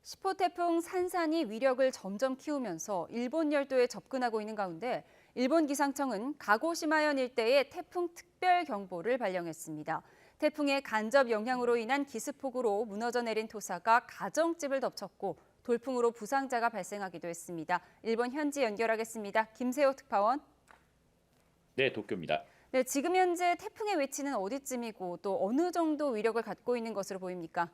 10호 태풍 산산이 위력을 점점 키우면서 일본 열도에 접근하고 있는 가운데 일본 기상청은 가고시마현 일대에 태풍 특별경보를 발령했습니다. 태풍의 간접 영향으로 인한 기습폭우로 무너져 내린 토사가 가정집을 덮쳤고 돌풍으로 부상자가 발생하기도 했습니다. 일본 현지 연결하겠습니다. 김세호 특파원. 네, 도쿄입니다. 네, 지금 현재 태풍의 위치는 어디쯤이고 또 어느 정도 위력을 갖고 있는 것으로 보입니까?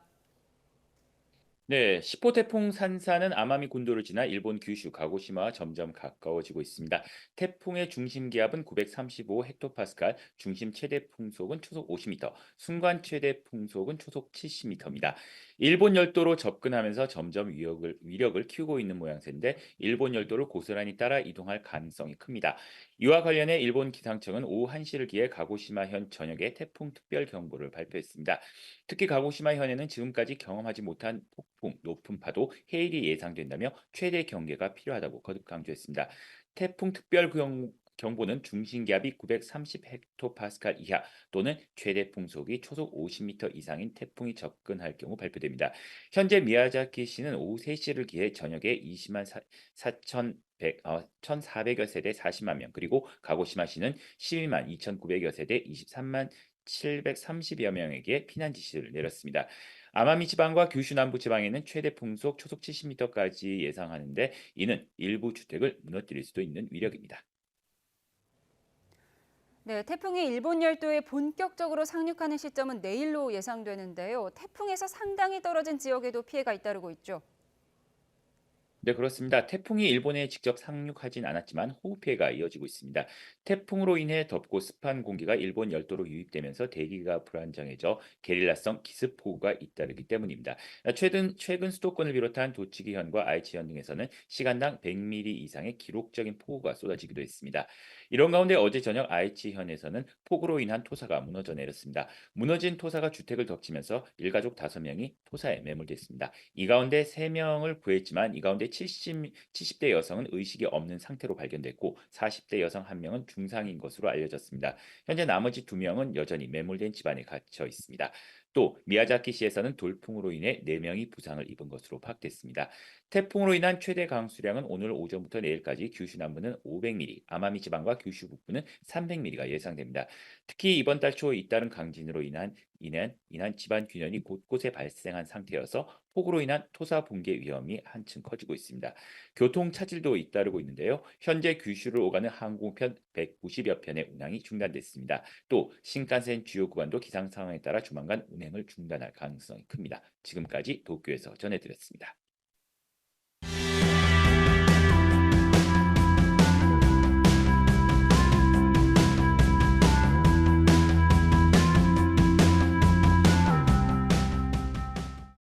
네, 10호 태풍 산사는 아마미 군도를 지나 일본 규슈 가고시마와 점점 가까워지고 있습니다. 태풍의 중심 기압은 935 헥토파스칼, 중심 최대 풍속은 초속 50m, 순간 최대 풍속은 초속 70m입니다. 일본 열도로 접근하면서 점점 위력을 키우고 있는 모양새인데 일본 열도를 고스란히 따라 이동할 가능성이 큽니다. 이와 관련해 일본 기상청은 오후 1시를 기해 가고시마현 전역에 태풍 특별 경보를 발표했습니다. 특히 가고시마현에는 지금까지 경험하지 못한 폭풍, 높은 파도, 해일이 예상된다며 최대 경계가 필요하다고 거듭 강조했습니다. 태풍 경보는 중심 기압이 930 헥토파스칼 이하 또는 최대 풍속이 초속 50m 이상인 태풍이 접근할 경우 발표됩니다. 현재 미야자키시는 오후 3시를 기해 전역에 20만 1,400여 세대 40만 명, 그리고 가고시마시는 12만 2,900여 세대 23만 730여 명에게 피난 지시를 내렸습니다. 아마미 지방과 규슈 남부 지방에는 최대 풍속 초속 70m까지 예상하는데 이는 일부 주택을 무너뜨릴 수도 있는 위력입니다. 네, 태풍이 일본 열도에 본격적으로 상륙하는 시점은 내일로 예상되는데요. 태풍에서 상당히 떨어진 지역에도 피해가 잇따르고 있죠. 네, 그렇습니다. 태풍이 일본에 직접 상륙하진 않았지만 호우 피해가 이어지고 있습니다. 태풍으로 인해 덥고 습한 공기가 일본 열도로 유입되면서 대기가 불안정해져 게릴라성 기습폭우가 잇따르기 때문입니다. 최근 수도권을 비롯한 도치기현과 아이치현 등에서는 시간당 100mm 이상의 기록적인 폭우가 쏟아지기도 했습니다. 이런 가운데 어제 저녁 아이치현에서는 폭우로 인한 토사가 무너져 내렸습니다. 무너진 토사가 주택을 덮치면서 일가족 5명이 토사에 매몰됐습니다. 이 가운데 3명을 구했지만 이 가운데 70대 여성은 의식이 없는 상태로 발견됐고 40대 여성 1명은 중상인 것으로 알려졌습니다. 현재 나머지 2명은 여전히 매몰된 집안에 갇혀 있습니다. 또 미야자키시에서는 돌풍으로 인해 4명이 부상을 입은 것으로 파악됐습니다. 태풍으로 인한 최대 강수량은 오늘 오전부터 내일까지 규슈 남부는 500mm, 아마미 지방과 규슈 북부는 300mm가 예상됩니다. 특히 이번 달 초 잇따른 강진으로 인한 집안 균열이 곳곳에 발생한 상태여서 폭우로 인한 토사 붕괴 위험이 한층 커지고 있습니다. 교통 차질도 잇따르고 있는데요. 현재 규슈를 오가는 항공편 190여 편의 운항이 중단됐습니다. 또 신칸센 주요 구간도 기상 상황에 따라 조만간 운행을 중단할 가능성이 큽니다. 지금까지 도쿄에서 전해드렸습니다.